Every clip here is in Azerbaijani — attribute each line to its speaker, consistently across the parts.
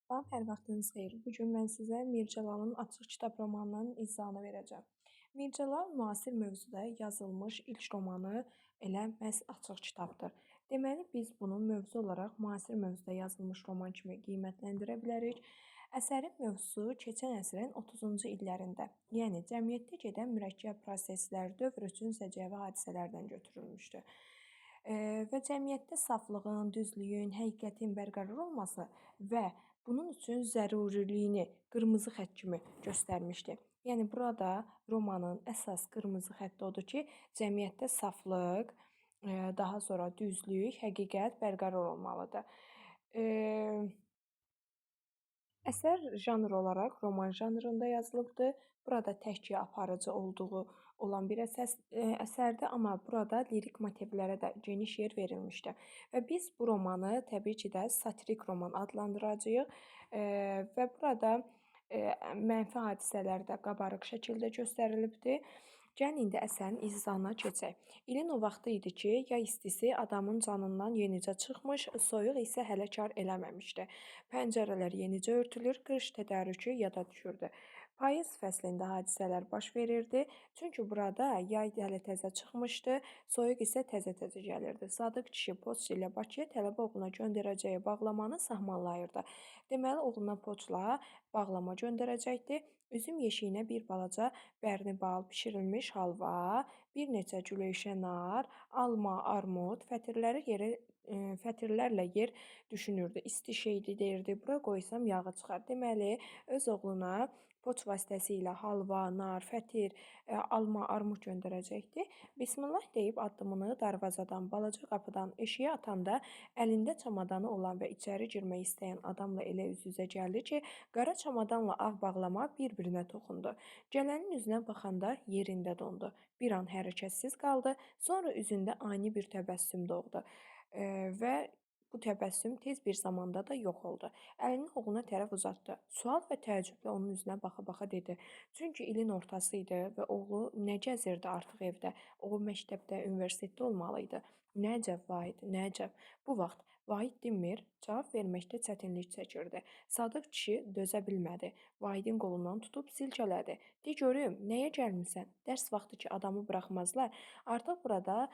Speaker 1: Salam, hər vaxtınız xeyir. Bu gün mən sizə Mircəlalın Açıq Kitab romanının izahını verəcəm. Mircəlal müasir mövzuda yazılmış ilk romanı elə məhz Açıq Kitabdır. Deməli, biz bunu mövzu olaraq müasir mövzuda yazılmış roman kimi qiymətləndirə bilərik. Əsərin mövzusu keçən əsrin 30-cu illərində, yəni cəmiyyətdə gedən mürəkkəb proseslər, dövr üçün səciyyəvi hadisələrdən götürülmüşdür. Və cəmiyyətdə saflığın, düzlüyün, həqiqətin bərqərar olması və bunun üçün zəruriliyini qırmızı xətt kimi göstərmişdi. Yəni burada romanın əsas qırmızı xətti odur ki, cəmiyyətdə saflıq, daha sonra düzlük, həqiqət bərqərar olmalıdır. Əsər janr olaraq roman janrında yazılıbdır. Burada təhkiyə aparıcı olduğu olan bir əsərdir, amma burada lirik motivlərə də geniş yer verilmişdir. Və biz bu romanı təbii ki də satirik roman adlandıracağıq və burada mənfi hadisələr də qabarıq şəkildə göstərilibdir. Gəlin indi əsərin izahına keçək. İlin o vaxtı idi ki, yay istisi adamın canından yenicə çıxmış, soyuq isə hələ kar eləməmişdi. Pəncərələr yenicə örtülür, qış tədarükü yada düşürdü. Payız fəslində hadisələr baş verirdi, çünki burada yay hələ təzə çıxmışdı, soyuq isə təzə-təzə gəlirdi. Sadıq kişi poçt ilə Bakıya tələbə oğluna göndərəcəyi bağlamanı sahmanlayırdı. Deməli, oğluna poçtla bağlama göndərəcəkdi. Üzüm yeşiyinə bir balaca bərni bal, bişirilmiş halva, bir neçə gülöyşə nar, alma, armud, fətirlərlə yer düşünürdü. İsti şeydi deyirdi, bura qoysam yağı çıxar. Deməli, öz oğluna poçt vasitəsilə halva, nar, fətir, alma, armud göndərəcəkdi. Bismillah deyib addımını darvazadan, balaca qapıdan eşiyə atanda əlində çamadanı olan və içəri girmək istəyən adamla elə üz-üzə gəldi ki, qara çamadanla ağ bağlama bir-birinə toxundu. Gələnin üzünə baxanda yerində dondu. Bir an hərəkətsiz qaldı, sonra üzündə ani bir təbəssüm doğdu və bu təbəssüm tez bir zamanda da yox oldu. Əlini oğluna tərəf uzatdı. Sual və təəccüblə onun üzünə baxa-baxa dedi. Çünki ilin ortası idi və oğlu nə gəzirdi artıq evdə? O məktəbdə, universitetdə olmalı idi. Nə əcəb Vahid, nə əcəb. Bu vaxt Vahid dinmir, cavab verməkdə çətinlik çəkirdi. Sadıq kişi dözə bilmədi. Vahidin qolundan tutub silkələdi. De görüm, nəyə gəlmisən? Dərs vaxtı ki adamı buraxmazlar. Artıq burada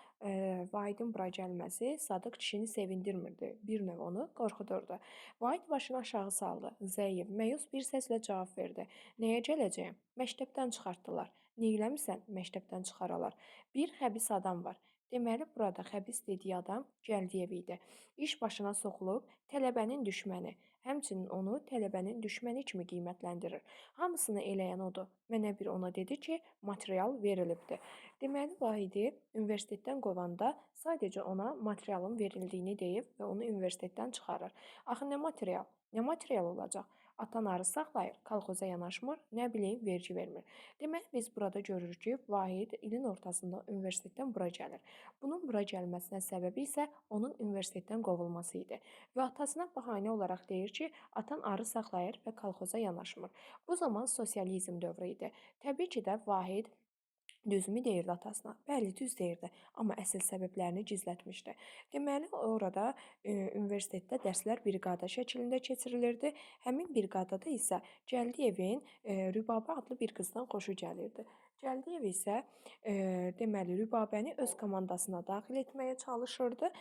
Speaker 1: Vahidin bura gəlməsi Sadıq kişini sevindirmirdi. Bir növ onu qorxudurdu. Vahid başını aşağı saldı. Zəif, məyus bir səslə cavab verdi. Nəyə gələcəyəm? Məktəbdən çıxartdılar. Neyləmisən? Məktəbdən çıxaralar. Bir xəbis adam var. Deməli, burada xəbis dediyi adam Gəldiyev idi. İş başına soxulub, tələbənin düşməni. Həmçinin onu tələbənin düşməni kimi qiymətləndirir. Hamısını eləyən odur. Mənə bir ona dedi ki, material verilibdi. Deməli, Vahidi universitetdən qovanda sadəcə ona materialın verildiyini deyib və onu universitetdən çıxarır. Axı nə material? Nə material olacaq? Atan arı saxlayır, kolxoza yanaşmır, nə bilim, vergi vermir. Deməli, biz burada görürük ki, Vahid ilin ortasında universitetdən bura gəlir. Bunun bura gəlməsinə səbəbi isə onun universitetdən qovulması idi. Və atasına bahanə olaraq deyir ki, atan arı saxlayır və kolxoza yanaşmır. Bu zaman sosializm dövrü idi. Təbii ki də Vahid düzümü deyirdi atasına. Bəli, düz deyirdi, amma əsl səbəblərini gizlətmişdi. Deməli, orada universitetdə dərslər briqada şəklində keçirilirdi. Həmin briqadada isə Gəldiyevin Rübabə adlı bir qızdan xoşu gəlirdi. Gəldiyev isə deməli Rübabəni öz komandasına daxil etməyə çalışırdı.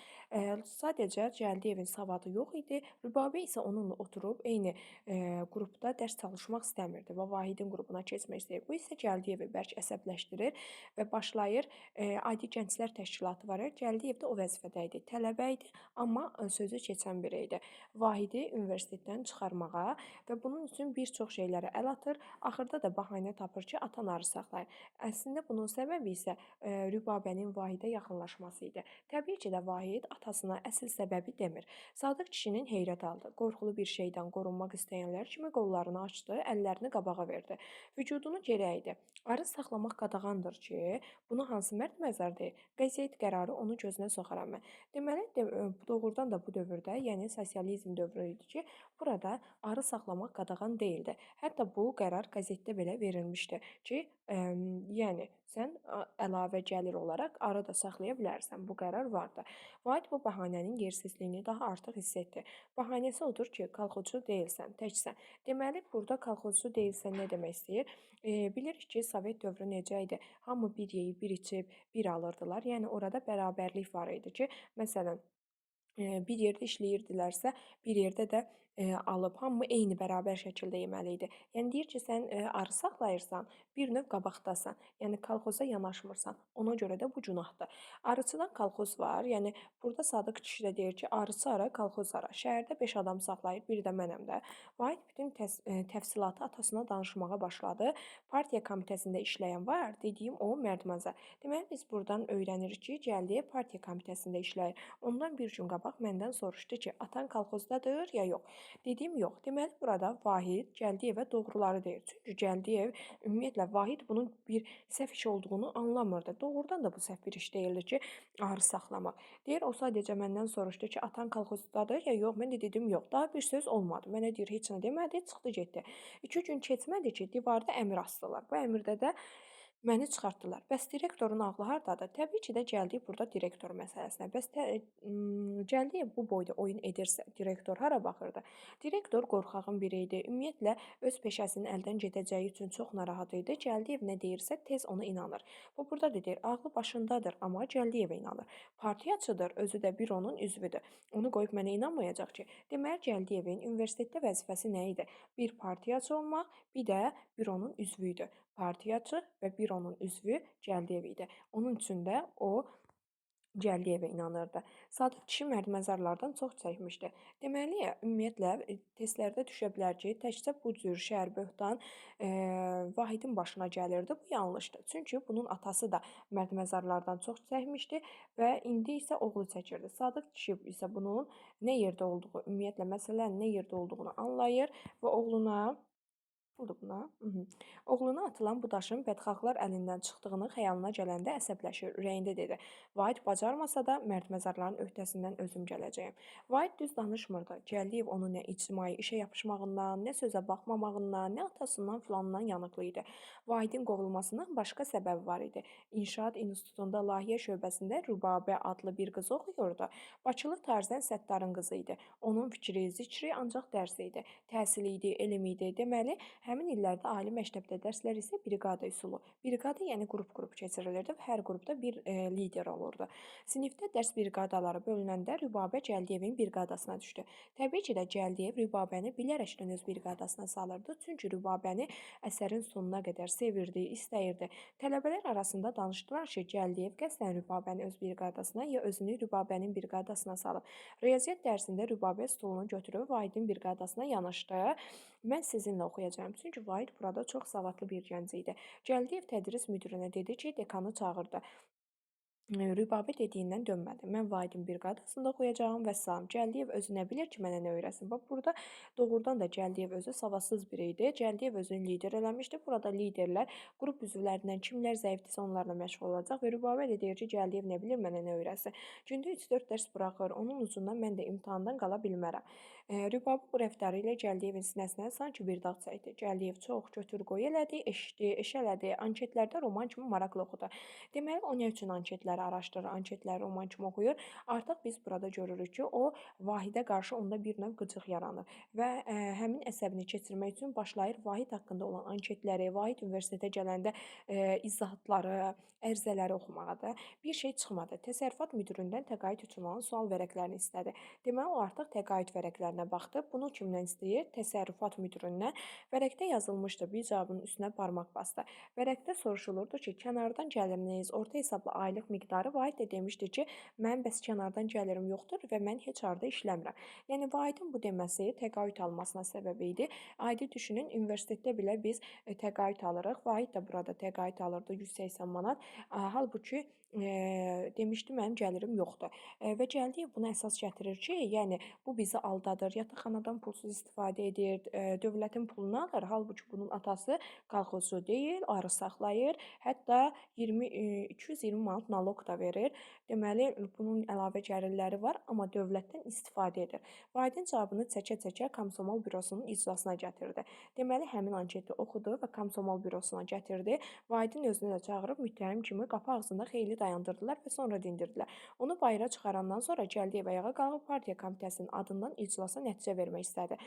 Speaker 1: Sadəcə Gəldiyevin savadı yox idi. Rübabə isə onunla oturub eyni qrupda dərs çalışmaq istəmirdi və Vahidin qrupuna keçmək istəyir. Bu isə Gəldiyevi bərk əsəbləşdirir və başlayır adi gənclər təşkilatı var. Gəldiyev də o vəzifədə idi. Tələbə idi, amma sözü keçən biri idi. Vahidi universitetdən çıxarmağa və bunun üçün bir çox şeylərə əl atır. Axırda da bəhanə tapır ki, atan arı saxlayır. Əslində bunun səbəbi isə Rübabənin Vahidə yaxınlaşması idi. Təbii ki də Vahid atasına əsl səbəbi demir. Sadıq kişinin heyrət aldı. Qorxulu bir şeydən qorunmaq istəyənlər kimi qollarını açdı, əllərini qabağa verdi. Vücudunu geri əydi. Arı saxlamaq qadağandır ondandır ki, bunu hansı mərd məzər deyir? Qəzet qərarı onu gözünə soxaram mən. Deməli, doğrudan da bu dövrdə, yəni sosializm dövrü idi ki, burada arı saxlamaq qadağan deyildi. Hətta bu qərar qəzetdə belə verilmişdi ki, yəni sən əlavə gəlir olaraq arı da saxlaya bilərsən. Bu qərar vardı. Vahid bu bəhanənin yersizliyini daha artıq hiss etdi. Bəhanəsi odur ki, kolxozcu deyilsən, təksən. Deməli, burada kolxozcu deyilsən nə demək istəyir? Bilirik ki, Sovet dövrü necə idi? Hamı bir yeyib, bir içib, bir alırdılar. Yəni orada bərabərlik var idi ki, məsələn, bir yerdə işləyirdilərsə, bir yerdə də alıb hamı eyni bərabər şəkildə yeməli idi. Yəni deyir ki, sən arı saxlayırsan, bir növ qabaqdasan. Yəni kolxoza yanaşmırsan. Ona görə də bu günahdır. Arıçıdan kolxoz var. Yəni burada Sadıq kişi də deyir ki, arıçı ara, kolxoz ara. Şəhərdə 5 adam saxlayır, bir də mənəm də. Vahid bütün təfsilatı atasına danışmağa başladı. Partiya komitəsində işləyən var, dediyim o mərdməzər. Deməli biz buradan öyrənirik ki, Cəldiyə partiya komitəsində işləyir. Ondan bir gün qabaq məndən soruşdu ki, atan kolxozdadır ya yox? Dedim yox. Deməli burada Vahid Gəldiyevə doğruları deyir. Çünki Gəldiyev ümumiyyətlə Vahid bunun bir səhv iş olduğunu anlamırdı. Doğrudan da bu səhv bir iş deyildi ki, arı saxlamaq. Deyir o sadəcə məndən soruşdu ki, atan kolxozdadır ya yox? Mən də dedim yox. Daha bir söz olmadı. Mənə deyir heç nə demədi, çıxdı getdi. 2 gün keçmədi ki, divarda əmir asdılar. Bu əmrdə də məni çıxartdılar. Bəs direktorun ağlı hardadır? Təbii ki də Gəldiyev burada direktor məsələsinə. Bəs Gəldiyev bu boyda oyun edirsə, direktor hara baxırdı? Direktor qorxağın biri idi. Ümumiyyətlə öz peşəsinin əldən gedəcəyi üçün çox narahat idi. Gəldiyev nə deyirsə tez ona inanır. Bu burada da deyir, ağlı başındadır, amma Gəldiyevə inanır. Partiyaçıdır, özü də büronun üzvüdür. Onu qoyub mənə inanmayacaq ki. Deməli Gəldiyevin universitetdə vəzifəsi nə idi? Bir partiyaçı olmaq, bir də büronun üzvü idi. Partiyaçı və büronun üzvü Gəldiyev idi. Onun üçün də o Gəldiyevə inanırdı. Sadıq kişi mərdməzarlardan çox çəkmişdi. Deməli, ümumiyyətlə testlərdə düşə bilər ki, təkcə bu cür şəhər böhtan Vahidin başına gəlirdi. Bu yanlışdır. Çünki bunun atası da mərdməzarlardan çox çəkmişdi və indi isə oğlu çəkirdi. Sadıq kişi isə bunun nə yerdə olduğu, ümumiyyətlə məsələnin nə yerdə olduğunu anlayır və oğluna oldu buna. Oğluna atılan bu daşın bədxahlar əlindən çıxdığını xəyalına gələndə əsəbləşir, ürəyində dedi. Vahid bacarmasa da mərdməzarların öhdəsindən özüm gələcəyəm. Vahid düz danışmırdı. Gəldiyev onu nə ictimai işə yapışmağından, nə sözə baxmamağından, nə atasından filanından yanıqlı idi. Vahidin qovulmasından başqa səbəbi var idi. İnşaat institutunda layihə şöbəsində Rübabə adlı bir qız oxuyurdu. Bakılı Tarzən Səttarın qızı idi. Onun fikri, zikri ancaq dərs idi. Təhsil idi, elm idi. Deməli, həmin illərdə ali məktəbdə dərslər isə briqada üsulu. Briqada yəni qrup-qrup keçirilirdi və hər qrupda bir lider olurdu. Sinifdə dərs briqadaları bölünəndə Rübabə Gəldiyevin briqadasına düşdü. Təbii ki də Gəldiyev Rübabəni bilərəkdən öz briqadasına salırdı. Çünki Rübabəni əsərin sonuna qədər sevirdi, istəyirdi. Tələbələr arasında danışdılar ki, Gəldiyev qəsdən Rübabəni öz briqadasına ya özünü Rübabənin briqadasına salıb. Riyaziyyat dərsində Rübabə stolunu götürüb Vahidin briqadasına yanaşdı. Mən sizinlə oxuyacağam. Çünki Vahid burada çox savadlı bir gənc idi. Gəldiyev tədris müdirinə dedi ki, dekanı çağırdı. Rübabə dediyindən dönmədi. Mən Vahidin briqadasında oxuyacağam və salam. Gəldiyev özü nə bilir ki, mənə nə öyrəsin? Bax, burada doğrudan da Gəldiyev özü savadsız biri idi. Gəldiyev özünü lider eləmişdi. Burada liderlər qrup üzvlərindən kimlər zəifdirsə onlarla məşğul olacaq və Rübabə də deyir ki, Gəldiyev nə bilir, mənə nə öyrəsin? Gündə 3-4 dərs buraxır. Onun ucundan mən də imtahandan qala bilmərəm. Rübabə bu rəftarı ilə Gəldiyevin sinəsinə sanki bir dağ çəkdi. Gəldiyev çox götür qoy elədi, eşitdi, eşələdi. Anketlərdə roman kimi maraqlı oxudu. Deməli, o nə üçün anketləri araşdırır, anketləri roman kimi oxuyur? Artıq biz burada görürük ki, o Vahidə qarşı onda bir növ qıcıq yaranır və həmin əsəbini keçirmək üçün başlayır Vahid haqqında olan anketləri, Vahid universitetə gələndə izahatları, ərizələri oxumağa da. Bir şey çıxmadı. Təsərrüfat müdirindən təqaüd üçün olan sual vərəqlərini istədi. Deməli, o artıq təqaüd vərəqlərinə baxdı. Bunu kimdən istəyir? Təsərrüfat müdirindən. Vərəqdə yazılmışdı. Bir cavabın üstünə barmaq bastı. Vərəqdə soruşulurdu ki, kənardan gəliriniz, orta hesabla aylıq miqdarı Vahid də demişdi ki, mən bəs kənardan gəlirim yoxdur və mən heç harda işləmirəm. Yəni Vahidin bu deməsi təqaüd almasına səbəb idi. Adi düşünün, universitetdə belə biz təqaüd alırıq. Vahid də burada təqaüd alırdı 180 manat. Halbuki demişdi mənim gəlirim yoxdur. Və Gəldiyev buna əsas gətirir ki, yəni bu bizi aldadır, yataqxanadan pulsuz istifadə edir, dövlətin pulunu alır. Halbuki bunun atası kolxozçu deyil, arı saxlayır, hətta 220 manat naloq da verir. Deməli, bunun əlavə gəlirləri var, amma dövlətdən istifadə edir. Vahidin cavabını çəkə-çəkə Komsomol bürosunun iclasına gətirdi. Deməli, həmin anketi oxudu və Komsomol bürosuna gətirdi. Vahidin özünü də çağırıb müttəhim kimi qapı ağzında xeyli dayandırdılar və sonra dindirdilər. Onu bayıra çıxarandan sonra Gəldiyev ayağa qalxıb partiya komitəsinin adından iclasa nəticə vermək istədi.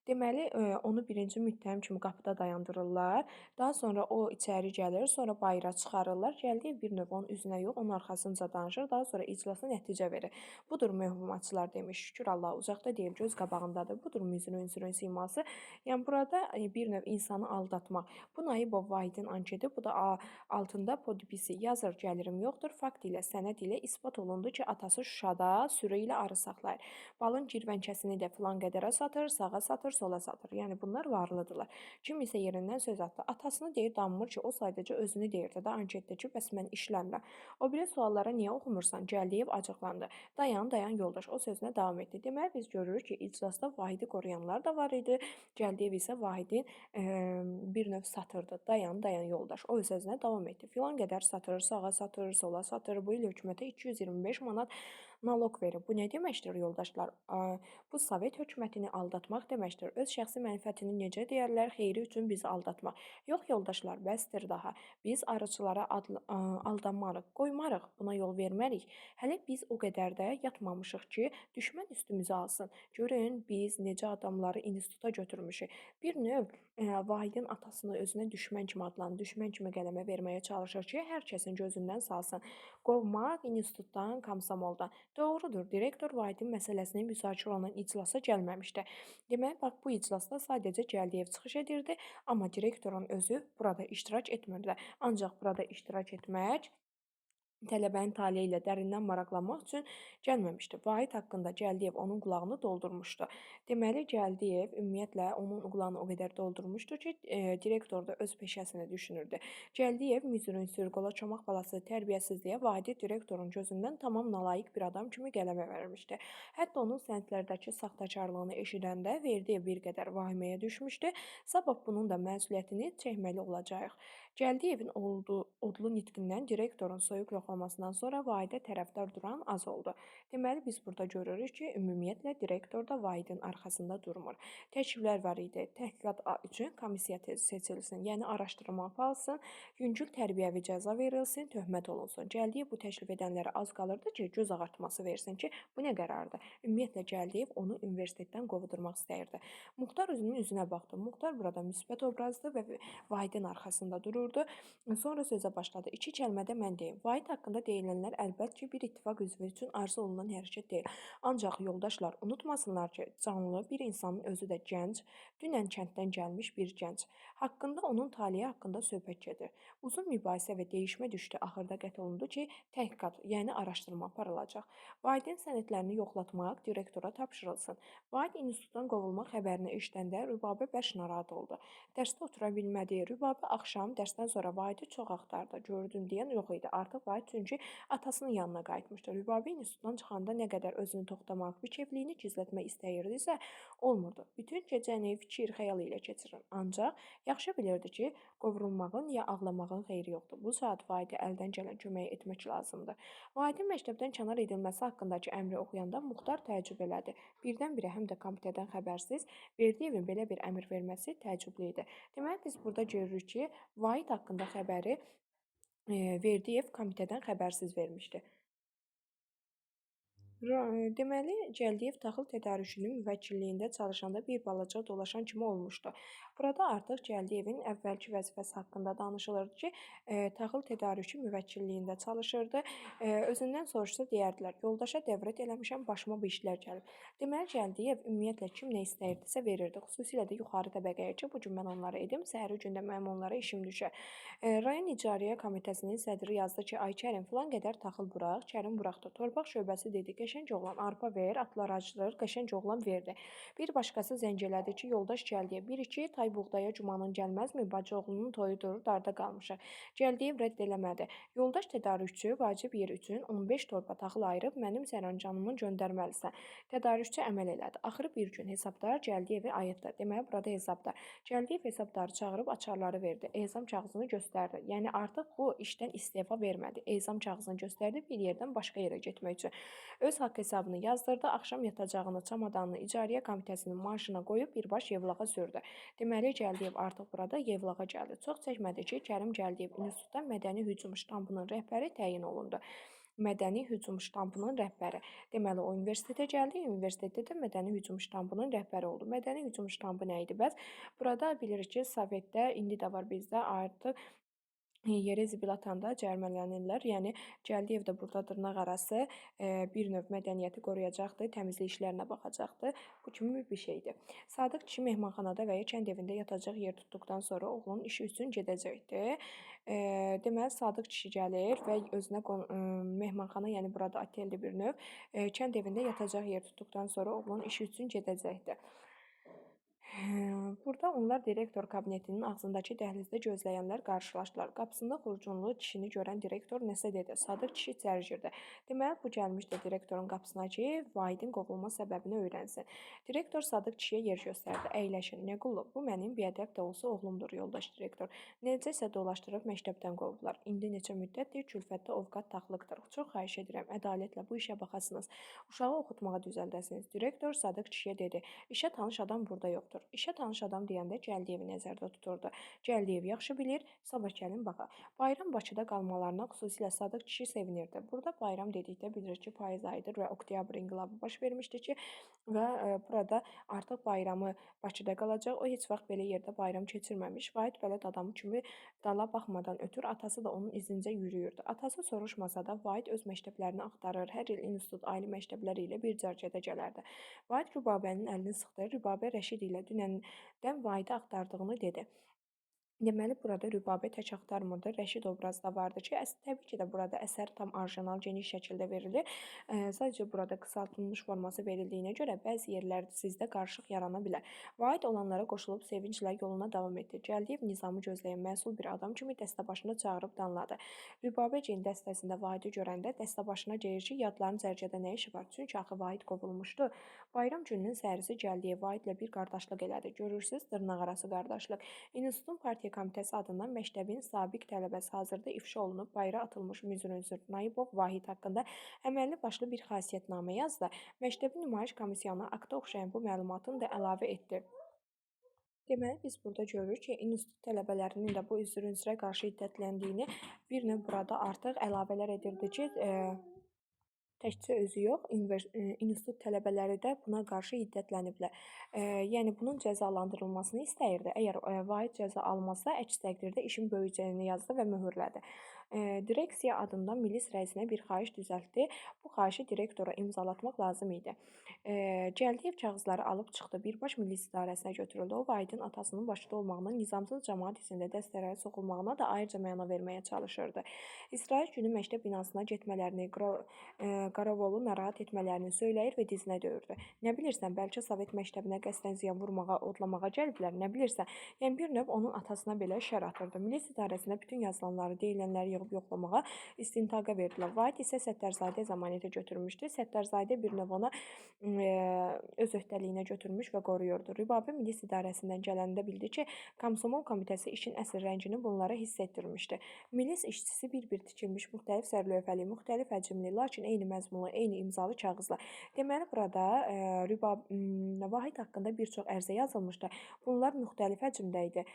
Speaker 1: Deməli, onu birinci müttəhim kimi qapıda dayandırırlar. Daha sonra o içəri gəlir, sonra bayıra çıxarırlar. Gəldiyev bir növ onun üzünə yox, onun arxasınca danışır. Daha sonra iclasa nəticə verir. Budur məlumatçılar demiş. Şükür Allaha, uzaqda deyil, göz qabağındadır. Budur müzürün siması. Yəni burada bir növ insanı aldatmaq. Bu Naibov Vahidin anketi, bu da altında podpisi yazır, gəlirim yoxdur. Fakt ilə, sənəd ilə isbat olundu ki, atası Şuşada sürü ilə arı saxlayır. Balın girvənkəsini də filan qədərə satır, sağa satır, sola satır. Yəni bunlar varlıdırlar. Kim isə yerindən söz atdı. Atasını deyir, danmır ki, o sadəcə özünü deyirdi də anketdə ki, bəs mən işləmirəm. O biri suallara niyə oxumursan? Gəldiyev acıqlandı. Dayan yoldaş, o sözünə davam etdi. Deməli biz görürük ki, iclasda Vahidi qoruyanlar da var idi. Gəldiyev isə Vahidin bir növ satırdı. Dayan yoldaş. O sözünə davam etdi. Filan qədər satır, sağa satır, sola satır. Bu il hökumətə 225 manat naloq verir. Bu nə deməkdir yoldaşlar? Bu Sovet hökumətini aldatmaq deməkdir. Öz şəxsi mənfəətini necə deyərlər, xeyri üçün bizi aldatmaq. Yox yoldaşlar, bəsdir daha. Biz arıçılara aldanmarıq, qoymarıq, buna yol vermərik. Hələ biz o qədər də yatmamışıq ki, düşmən üstümüzü alsın. Görün biz necə adamları instituta götürmüşük. Bir növ Vahidin atasını özünə düşmən kimi adlanır, düşmən kimi qələmə verməyə çalışır ki, hər kəsin gözündən salsın. Qovmaq institutdan, komsomoldan. Doğrudur, direktor Vahidin məsələsini müzakirə olunan iclasa gəlməmişdi. Deməli, bax bu iclasda sadəcə Gəldiyev çıxış edirdi, amma direktorun özü burada iştirak etmirdi. Ancaq burada iştirak etmək tələbənin taleyi ilə dərindən maraqlanmaq üçün gəlməmişdi. Vahid haqqında Gəldiyev onun qulağını doldurmuşdu. Deməli, Gəldiyev ümumiyyətlə onun qulağını o qədər doldurmuşdu ki, direktor da öz peşəsini düşünürdü. Gəldiyev müzürün sürqola çomaq balası tərbiyəsizliyə Vahidi direktorun gözündən tamam nalayiq bir adam kimi qələmə vermişdi. Hətta onun sənədlərdəki saxtakarlığını eşidəndə Verdiyev bir qədər vahiməyə düşmüşdü. Sabah bunun da məsuliyyətini çəkməli olacağıq. Gəldiyevin odlu nitqindən direktorun soyuq yoxlamasından sonra Vahidə tərəfdar duran az oldu. Deməli, biz burada görürük ki, ümumiyyətlə direktor da Vahidin arxasında durmur. Təkliflər var idi. Təhqiqat üçün komissiya seçilsin, yəni araşdırma aparılsın, yüngül tərbiyəvi cəza verilsin, töhmət olunsun. Gəldiyev bu təklif edənlərə az qalırdı ki, göz ağartması versin ki, bu nə qərardır? Ümumiyyətlə Gəldiyev onu universitetdən qovdurmaq istəyirdi. Muxtar özünün üzünə baxdı. Muxtar burada müsbət obrazdı və Vahidin arxasında dururdu. Sonra sözə başladı. İki kəlmədə mən deyim. Vahid haqqında deyilənlər əlbət ki, bir ittifaq üzvü üçün arzu olunan hərəkət deyil. Ancaq yoldaşlar unutmasınlar ki, canlı bir insanın özü də gənc, dünən kənddən gəlmiş bir gənc. Haqqında onun taleyi haqqında söhbət gedir. Uzun mübahisə və değişmə düşdü. Axırda qət olundu ki, təhqiqat, yəni araşdırma aparılacaq. Vahidin sənədlərini yoxlatmaq direktora tapşırılsın. Vahid institutdan qovulma xəbərini eşidəndə Rübabə bəş narahat oldu. Dərsdə otura bilmədi. Rübabə axşam dərsdən sonra Vahidi çox axtardı. Gördüm deyən yox idi. Artıq Vahid çünki atasının yanına qayıtmışdı. Rübabə institutdan çıxanda nə qədər özünü toxtamaq, bikefliyini gizlətmək istəyirdisə, olmurdu. Bütün gecəni fikir, xəyal ilə keçirir. Ancaq yaxşı bilirdi ki, qovrulmağın ya ağlamağın xeyri yoxdur. Bu saat Vahidi əldən gələn kömək etmək lazımdır. Vahidin məktəbdən kənar edilməsi haqqındakı əmri oxuyanda Muxtar təəccüb elədi. Birdən-birə həm də komitədən xəbərsiz Verdiyevin belə bir əmr verməsi təəccüblü idi. Deməli, biz burada görürük ki, Vahid haqqında xəbəri Verdiyev komitədən xəbərsiz vermişdi. Deməli, Gəldiyev taxıl tədarükçünün müvəkkilliyində çalışanda bir balaca dolaşan kimi olmuşdu. Burada artıq Gəldiyevin əvvəlki vəzifəsi haqqında danışılırdı ki, taxıl tədarükçü müvəkkilliyində çalışırdı. Özündən soruşsa deyərdilər, yoldaşa dəvrət eləmişəm, başıma bu işlər gəlib. Deməli, Gəldiyev ümumiyyətlə kim nə istəyirdisə verirdi. Xüsusilə də yuxarı təbəqəyə ki, bu gün mən onları edim, səhəri gün də mənim onlara işim düşər. Rayon İcariyyə Komitəsinin sədri yazdı ki, ay Kərim, filan qədər taxıl buraq, Kərim buraxdı. Torpaq şöbəsi dedi, Qəşəng oğlan arpa ver, atlar acılır, qəşəng oğlan verdi. Bir başqası zəng elədi ki, yoldaş Cəldiyə, 1-2 tay buğdaya cumanın gəlməzmi? Bacı oğlunun toyudur, darda qalmışıq. Cəldiyev rədd eləmədi. Yoldaş tədarükçü vacib yer üçün 15 torba taxıl ayırıb mənim sərəncamımı göndərməlisən. Tədarükçü əməl elədi. Axırı bir gün hesabdar Cəldiyevi ayıtdı. Deməli, burada hesabdar. Cəldiyev hesabdarı çağırıb açarları verdi. Ezam kağızını göstərdi. Yəni artıq bu işdən istefa vermədi. Ezam kağızını göstərdi bir yerdən başqa yerə getmək üçün. Öz haqq hesabını yazdırdı. Axşam yatacağını, çamadanını icarəyə komitəsinin marşına qoyub birbaş Yevlağa sürdü. Deməli, Cəldiyev artıq burada Yevlağa gəldi. Çox çəkmədi ki, Kərim Cəldiyev institutda mədəni hücum ştampının rəhbəri təyin olundu. Mədəni hücum ştampının rəhbəri. Deməli, o universitetə gəldi, universitetdə də mədəni hücum ştampının rəhbəri oldu. Mədəni hücum ştampı nə idi? Bəs burada bilirik ki, Sovetdə indi də var bizdə artıq yerə zibil atanda cərimələnirlər. Yəni Cəldiyev də burada dırnaqarası bir növ mədəniyyəti qoruyacaqdı, təmizlik işlərinə baxacaqdı. Bu kimi bir şeydir. Sadıq kişi mehmanxanada və ya kənd evində yatacaq yer tutduqdan sonra oğlunun işi üçün gedəcəkdi. Deməli, Sadıq kişi gəlir və özünə mehmanxana, yəni burada oteldir bir növ, kənd evində yatacaq yer tutduqdan sonra oğlunun işi üçün gedəcəkdi. Burada onlar direktor kabinetinin ağzındakı dəhlizdə gözləyənlər qarşılaşdılar. Qapısında xurcunlu kişini görən direktor nəsə dedi. Sadıq kişi içəri girdi. Deməli, bu gəlmişdi direktorun qapısına ki, Vahidin qovulma səbəbini öyrənsin. Direktor Sadıq kişiyə yer göstərdi. Əyləşin, nə qullu? Bu mənim biədəb də olsa oğlumdur, yoldaş direktor. Necəsə dolaşdırıb məktəbdən qovublar. İndi neçə müddətdir külfətdə ovqat taxılıqdır. Çox xahiş edirəm, ədalətlə bu işə baxasınız. Uşağı oxutmağa düzəldəsiniz. Direktor Sadıq kişiyə dedi. İşə tanış adam burada yoxdur. İşə tanış adam deyəndə Cəldiyevi nəzərdə tuturdu. Cəldiyev yaxşı bilir, sabah gəlin baxa. Bayram Bakıda qalmalarına xüsusilə Sadıq kişi sevinirdi. Burada bayram dedikdə bilirik ki, payız ayıdır və oktyabr inqilabı baş vermişdi ki, və burada artıq bayramı Bakıda qalacaq. O heç vaxt belə yerdə bayram keçirməmiş. Vahid bələd adamı kimi dala baxmadan ötür, atası da onun izincə yürüyürdü. Atası soruşmasa da Vahid öz məktəblərini axtarır. Hər il institut, ali məktəbləri ilə bir cərgədə gələrdi. Vahid Rübabənin əlini sıxdı. Rübabə Rəşid ilə dünəndən Vahidi axtardığını dedi. Deməli, burada Rübabə tək axtarmırdı. Rəşid obrazı da vardı ki, təbii ki də burada əsər tam orijinal, geniş şəkildə verilir. Sadəcə burada qısaltılmış forması verildiyinə görə bəzi yerlərdə sizdə qarışıq yarana bilər. Vahid olanlara qoşulub sevinclə yoluna davam etdi. Cəldiyev nizamı gözləyən məsul bir adam kimi dəstəbaşını çağırıb danladı. Rübabə Ceyn dəstəsində Vahidi görəndə dəstəbaşına deyir ki, yadların cərgədə nə işi var? Çünki axı Vahid qovulmuşdu. Bayram gününün səhərisi Cəldiyev Vahidlə bir qardaşlıq elədi. Görürsüz, dırnaqarası qardaşlıq. İnstitutun partiya komitəsi adından məktəbin sabiq tələbəsi hazırda ifşa olunub bayıra atılmış Müzür Naibov Vahid haqqında əməlli başlı bir xasiyyətnamə yazdı. Məktəbin nümayiş komissiyasına akta oxşayan bu məlumatını da əlavə etdi. Deməli, biz burada görürük ki, institut tələbələrinin də bu üzrə qarşı hiddətləndiyini bir növ burada artıq əlavələr edirdi ki, təkcə özü yox, institut tələbələri də buna qarşı hiddətləniblər. Yəni bunun cəzalandırılmasını istəyirdi. Əgər Vahid cəza almazsa, əks təqdirdə işin böyüyəcəyini yazdı və möhürlədi. Direksiya adından milis rəisinə bir xahiş düzəltdi. Bu xahişi direktora imzalatmaq lazım idi. Cəldiyev kağızları alıb çıxdı. Birbaş milis idarəsinə götürüldü. O, Vahidin atasının başda olmağına, nizamsız cəmaət içində dəstələrə soxulmağına da ayrıca məna verməyə çalışırdı. İsrail günü məktəb binasına getmələrini, Qaravolu narahat etmələrini söyləyir və dizinə döyürdü. Nə bilirsən, bəlkə Sovet məktəbinə qəsdən ziyan vurmağa, odlamağa gəliblər, nə bilirsən? Yəni bir növ onun atasına belə şər atırdı. Milis idarəsinə bütün yazılanları, deyilənləri yığıb yoxlamağa, istintaqa verdilər. Vahid isə Səttarzadə zəmanətə götürmüşdü. Səttarzadə bir növ ona öz öhdəliyinə götürmüş və qoruyurdu. Rübabə milis idarəsindən gələndə bildi ki, Komsomol komitəsi işin əsl rəngini bunlara hiss etdirmişdi. Milis işçisi bir-bir tikilmiş müxtəlif sərlövhəli, müxtəlif həcmli, lakin eyni məzmunlu, eyni imzalı kağızlar. Deməli, burada Vahid haqqında bir çox ərizə yazılmışdı. Bunlar müxtəlif həcmdə idi,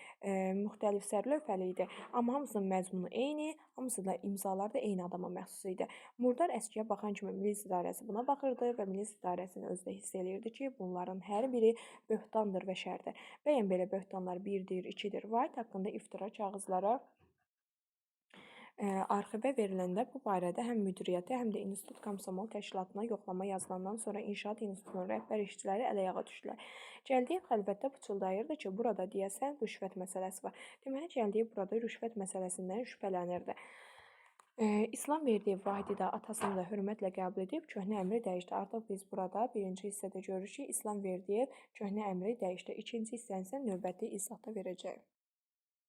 Speaker 1: müxtəlif sərlövhəli idi, amma hamısının məzmunu eyni, hamısı da imzalar da eyni adama məxsus idi. Murdar əskiyə baxan kimi milis idarəsi buna baxırdı və milis idarəsini özdə hiss eləyirdi ki, bunların hər biri böhtandır və şərdir. Bəyən belə böhtanlar 1-dir, 2-dir. Vahid haqqında iftira kağızlara arxivə veriləndə bu barədə həm müdiriyyətə, həm də institut komsomol təşkilatına yoxlama yazılandan sonra İnşaat İnstitutunun rəhbər işçiləri əl-ayağa düşdülər. Cəldiyev xəlvətdə pıçıldayırdı ki, burada deyəsən rüşvət məsələsi var. Deməli, Cəldiyev burada rüşvət məsələsindən şübhələnirdi. İslam Verdiyev Vahidi də atasını da hörmətlə qəbul edib, köhnə əmri dəyişdi. Artıq biz burada birinci hissədə görürük ki, İslam Verdiyev köhnə əmri dəyişdi. İkinci hissəni isə növbəti izahda verəcəyik.